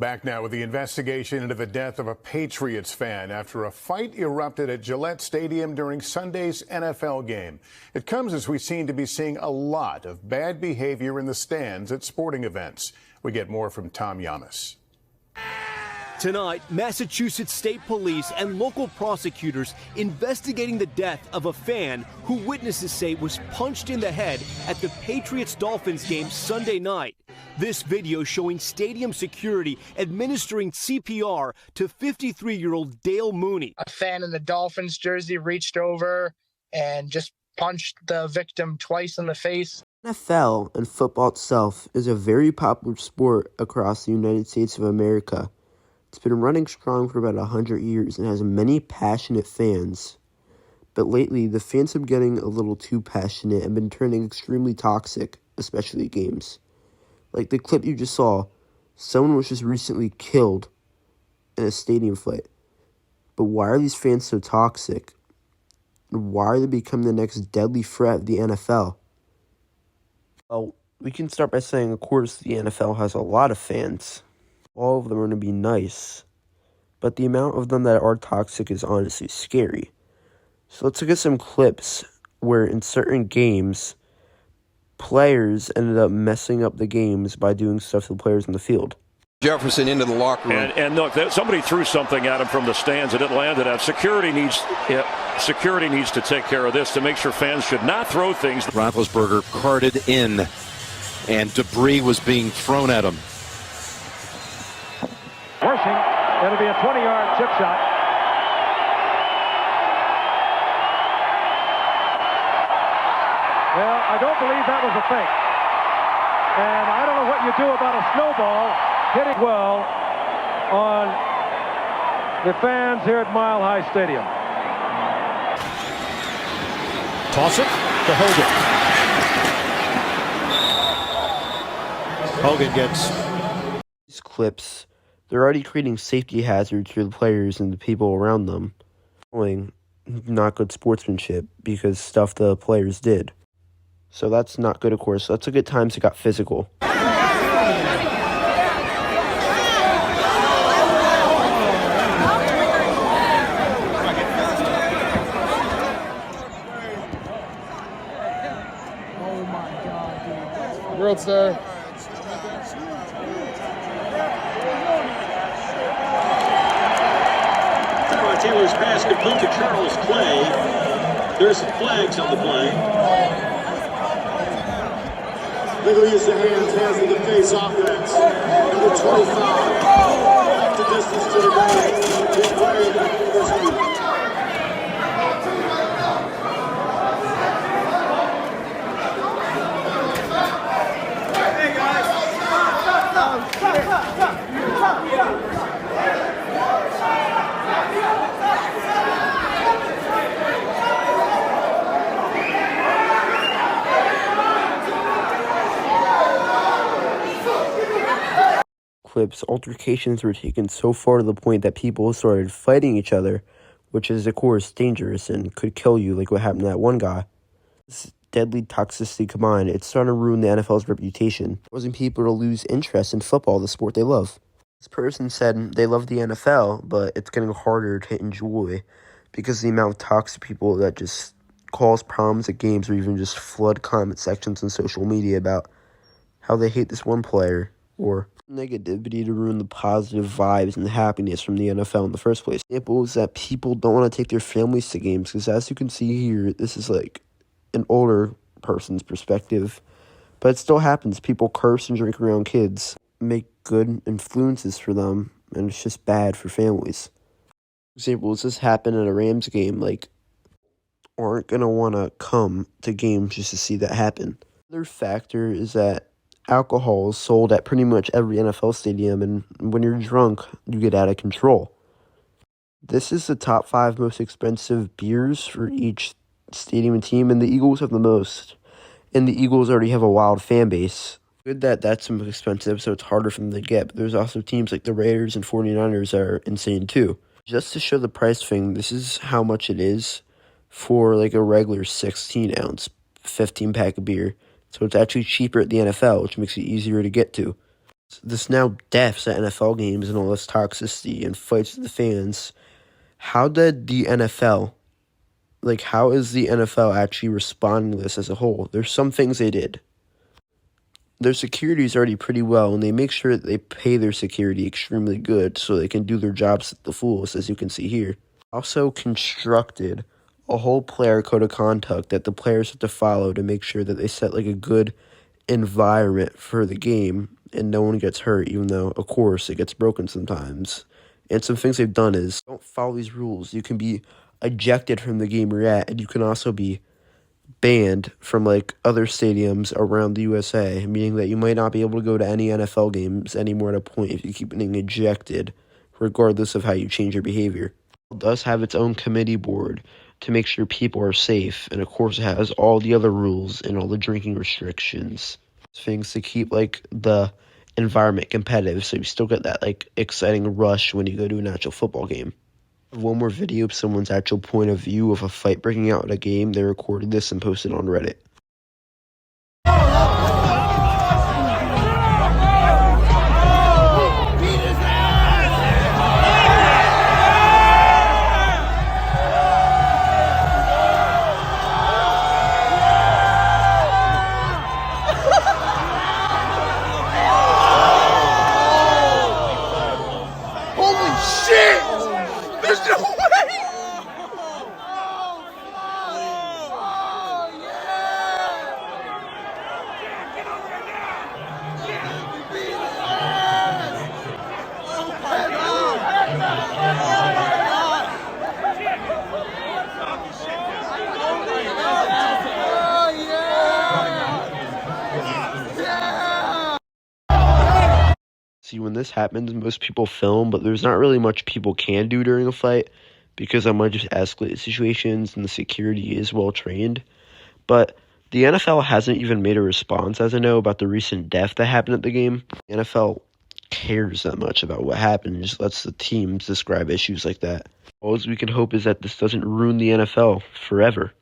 Back now with the investigation into the death of a Patriots fan after a fight erupted at Gillette Stadium during Sunday's NFL game. It comes as we seem to be seeing a lot of bad behavior in the stands at sporting events. We get more from Tom Yamas. Tonight, Massachusetts State Police and local prosecutors investigating the death of a fan who witnesses say was punched in the head at the Patriots-Dolphins game Sunday night. This video showing stadium security administering CPR to 53-year-old Dale Mooney. A fan in the Dolphins jersey reached over and just punched the victim twice in the face. NFL and football itself is a very popular sport across the United States of America. It's been running strong for about 100 years and has many passionate fans. But lately, the fans have been getting a little too passionate and been turning extremely toxic, especially at games. Like the clip you just saw, someone was just recently killed in a stadium fight. But why are these fans so toxic? Why are they becoming the next deadly threat of the NFL? Well, we can start by saying, of course, the NFL has a lot of fans. All of them are going to be nice, but the amount of them that are toxic is honestly scary. So let's look at some clips where in certain games, players ended up messing up the games by doing stuff to the players in the field. Jefferson into the locker room. And look, somebody threw something at him from the stands and it landed at. Security needs to take care of this to make sure fans should not throw things. Roethlisberger carted in, and debris was being thrown at him. Rushing, it'll be a 20-yard chip shot. Well, I don't believe that was a fake. And I don't know what you do about a snowball hitting well on the fans here at Mile High Stadium. Toss it to Hogan. Hogan gets these clips. They're already creating safety hazards for the players and the people around them. Showing not good sportsmanship because stuff the players did. So that's not good, of course. Let's look at times it got physical. World Star. Taylor's pass complete to Charles Clay. There's some flags on the play. Legal use of hands, hands in the face offense. Number 25. Back to distance to the ground. Big play. Hey guys, stop. Clips, altercations were taken so far to the point that people started fighting each other, which is, of course, dangerous and could kill you, like what happened to that one guy. This deadly toxicity combined, it's starting to ruin the NFL's reputation, causing people to lose interest in football, the sport they love. This person said they love the NFL, but it's getting harder to enjoy because of the amount of toxic people that just cause problems at games or even just flood comment sections on social media about how they hate this one player or negativity to ruin the positive vibes and the happiness from the NFL in the first place. Example is that people don't want to take their families to games because, as you can see here, this is like an older person's perspective, but it still happens. People curse and drink around kids, make good influences for them, and it's just bad for families. For example, does this happen at a Rams game? Like, aren't gonna want to come to games just to see that happen. Another factor is that alcohol is sold at pretty much every NFL stadium, and when you're drunk, you get out of control. This is the top 5 most expensive beers for each stadium and team, and the Eagles have the most. And the Eagles already have a wild fan base. Good that that's most expensive, so it's harder for them to get, but there's also teams like the Raiders and 49ers that are insane too. Just to show the price thing, this is how much it is for like a regular 16-ounce 15-pack of beer. So it's actually cheaper at the NFL, which makes it easier to get to. This now deaths at NFL games and all this toxicity and fights with the fans. How did the NFL, how is the NFL actually responding to this as a whole? There's some things they did. Their security is already pretty well, and they make sure that they pay their security extremely good so they can do their jobs at the fullest, as you can see here. Also constructed a whole player code of conduct that the players have to follow to make sure that they set a good environment for the game and no one gets hurt, even though, of course, it gets broken sometimes. And some things they've done is, don't follow these rules. You can be ejected from the game you're at, and you can also be banned from other stadiums around the USA, meaning that you might not be able to go to any NFL games anymore at a point if you keep getting ejected, regardless of how you change your behavior. It does have its own committee board to make sure people are safe, and of course it has all the other rules and all the drinking restrictions, things to keep the environment competitive, so you still get that exciting rush when you go to an actual football game. One more video of someone's actual point of view of a fight breaking out in a game. They recorded this and posted on Reddit. Holy shit! There's no way! See, when this happens, most people film, but there's not really much people can do during a fight because I might just escalate situations and the security is well trained. But the NFL hasn't even made a response, as I know, about the recent death that happened at the game. The NFL cares that much about what happened and just lets the teams describe issues like that. All we can hope is that this doesn't ruin the NFL forever.